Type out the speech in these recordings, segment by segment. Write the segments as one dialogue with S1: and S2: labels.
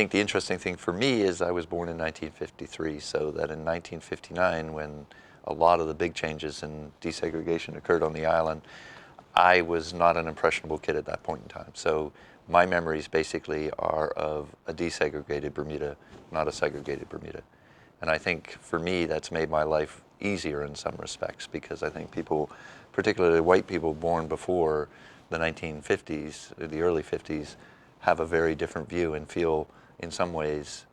S1: think the interesting thing for me is I was born in 1953, so that in 1959, when a lot of the big changes in desegregation occurred on the island, I was not an impressionable kid at that point in time. So my memories basically are of a desegregated Bermuda, not a segregated Bermuda. And I think for me, that's made my life easier in some respects, because I think people, particularly white people born before the 1950s, the early 50s, have a very different view and feel in some ways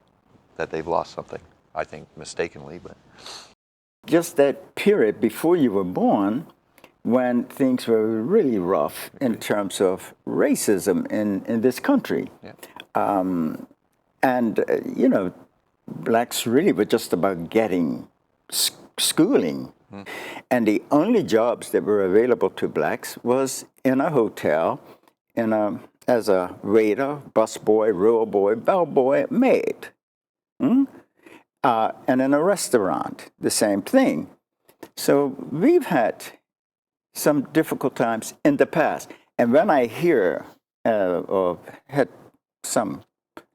S1: that they've lost something. I think mistakenly, but.
S2: Just that period before you were born, when things were really rough in terms of racism in this country.
S1: Yeah.
S2: You know, blacks really were just about getting schooling. And the only jobs that were available to blacks was in a hotel, as a waiter, busboy, roll boy, bellboy, maid. And in a restaurant, the same thing. So we've had some difficult times in the past. And when I hear or had some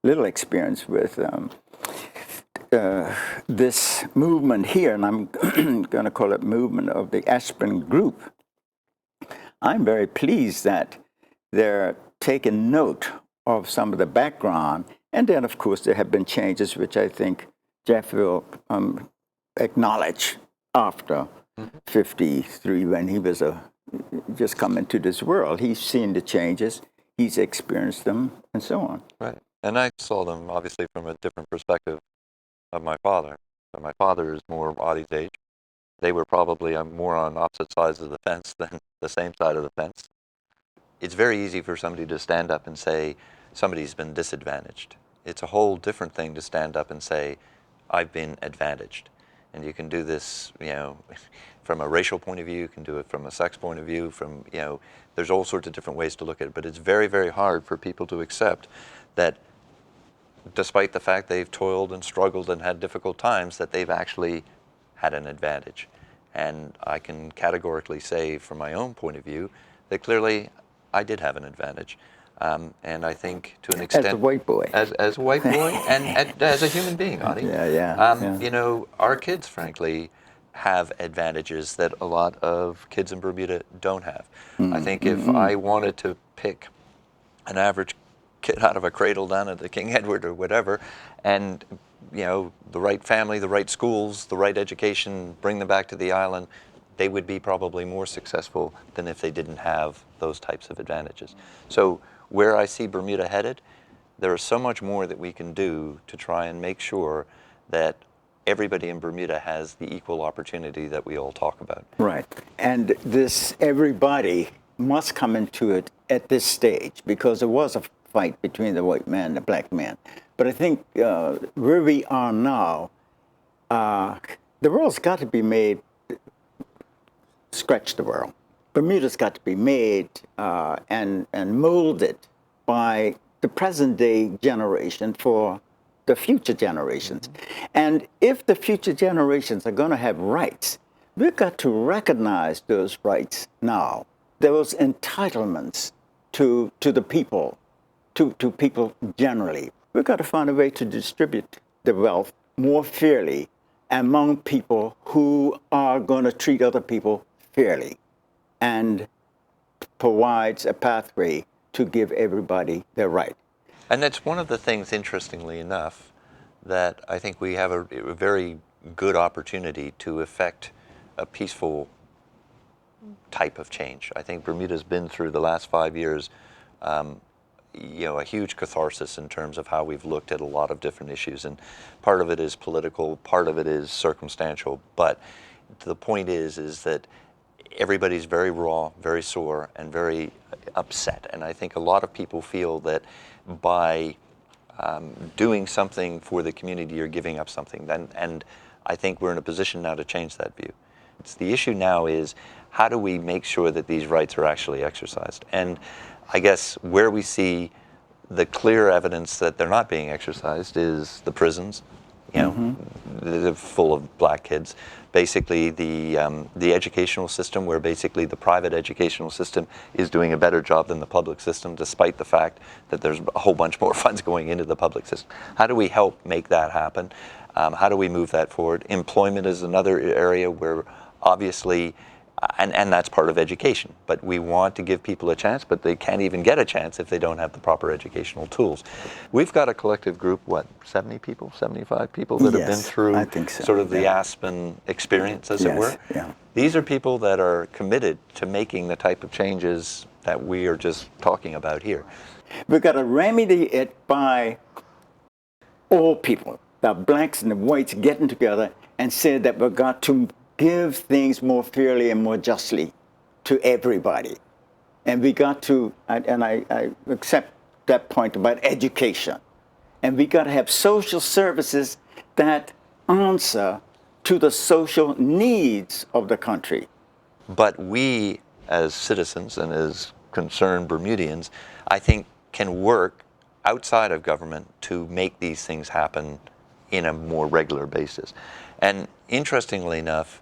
S2: little experience with this movement here, and I'm going to call it movement of the Aspen group, I'm very pleased that they're taking note of some of the background. And then, of course, there have been changes, which I think Jeff will acknowledge after 53, when he was just come into this world. He's seen the changes, he's experienced them, and so on.
S1: Right. And I saw them, obviously, from a different perspective of my father. So my father is more Ottie's age. They were probably more on opposite sides of the fence than the same side of the fence. It's very easy for somebody to stand up and say somebody's been disadvantaged. It's a whole different thing to stand up and say, I've been advantaged. And you can do this, you know, from a racial point of view, you can do it from a sex point of view, from, you know, there's all sorts of different ways to look at it. But it's very, very hard for people to accept that despite the fact they've toiled and struggled and had difficult times, that they've actually had an advantage. And I can categorically say from my own point of view that clearly I did have an advantage. And I think to an extent,
S2: as a white boy,
S1: as a white boy, and as a human being, Otti,
S2: yeah.
S1: you know, our kids, frankly, have advantages that a lot of kids in Bermuda don't have. I think if I wanted to pick an average kid out of a cradle down at the King Edward or whatever, and you know, the right family, the right schools, the right education, bring them back to the island, they would be probably more successful than if they didn't have those types of advantages. So where I see Bermuda headed, there is so much more that we can do to try and make sure that everybody in Bermuda has the equal opportunity that we all talk about.
S2: Right. And this, everybody must come into it at this stage, because there was a fight between the white man and the black man. But I think where we are now, the world's got to be made, scratch the world. Bermuda's got to be made and molded by the present day generation for the future generations. And if the future generations are going to have rights, we've got to recognize those rights now, those entitlements to the people, to people generally. We've got to find a way to distribute the wealth more fairly among people who are going to treat other people fairly, and provides a pathway to give everybody their right.
S1: And that's one of the things, interestingly enough, that I think we have a very good opportunity to effect a peaceful type of change. I think Bermuda's been through the last 5 years, you know, a huge catharsis in terms of how we've looked at a lot of different issues. And part of it is political, part of it is circumstantial. But the point is that everybody's very raw, very sore, and very upset. And I think a lot of people feel that by doing something for the community, you're giving up something. And I think we're in a position now to change that view. The issue now is, how do we make sure that these rights are actually exercised? And I guess where we see the clear evidence that they're not being exercised is the prisons, they're full of black kids. Basically, the educational system, where basically the private educational system is doing a better job than the public system, despite the fact that there's a whole bunch more funds going into the public system. How do we help make that happen? How do we move that forward? Employment is another area where obviously, and that's part of education, but we want to give people a chance, but they can't even get a chance if they don't have the proper educational tools. We've got a collective group, 70 people, 75 people that have been through
S2: I think so.
S1: sort of the Aspen experience, as it were.
S2: Yeah.
S1: These are people that are committed to making the type of changes that we are just talking about here.
S2: We've got to remedy it by all people, the blacks and the whites getting together and say that we've got to give things more fairly and more justly to everybody. And we got to, and I accept that point about education. And we got to have social services that answer to the social needs of the country.
S1: But we, as citizens and as concerned Bermudians, I think can work outside of government to make these things happen in a more regular basis. And interestingly enough,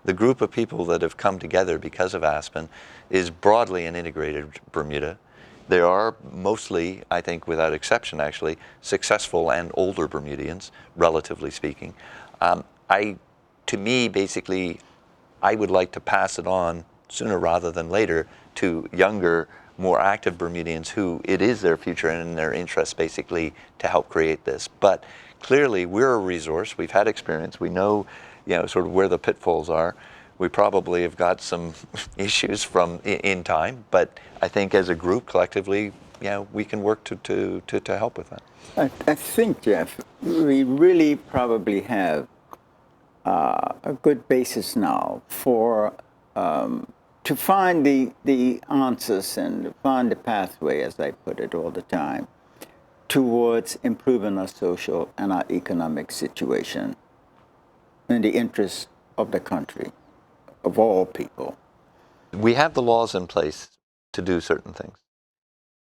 S1: the group of people that have come together because of Aspen is broadly an integrated Bermuda. They are mostly, I think without exception actually, successful and older Bermudians, relatively speaking. To me, basically, I would like to pass it on sooner rather than later to younger, more active Bermudians who it is their future and in their interest basically to help create this. But clearly we're a resource, we've had experience, we know sort of where the pitfalls are. We probably have got some issues from in time, but I think as a group collectively, we can work to help with that.
S2: I think, Jeff, we really probably have a good basis now for to find the answers and find the pathway, as I put it all the time, towards improving our social and our economic situation in the interest of the country, of all people.
S1: We have the laws in place to do certain things,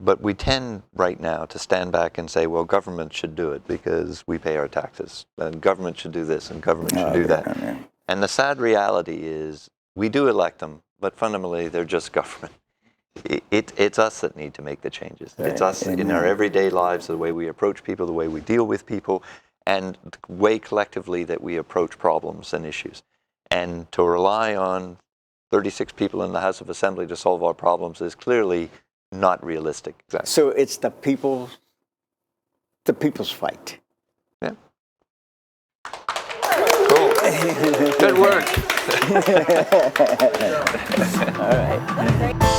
S1: but we tend right now to stand back and say, well, government should do it because we pay our taxes, and government should do this, and government should do that.
S2: Yeah.
S1: And the sad reality is we do elect them, but fundamentally they're just government. It's us that need to make the changes. It's us in our everyday lives, the way we approach people, the way we deal with people, and the way collectively that we approach problems and issues. And to rely on 36 people in the House of Assembly to solve our problems is clearly not realistic. Exactly.
S2: So it's the people's fight.
S1: Yeah. Cool. Good work.
S2: All right.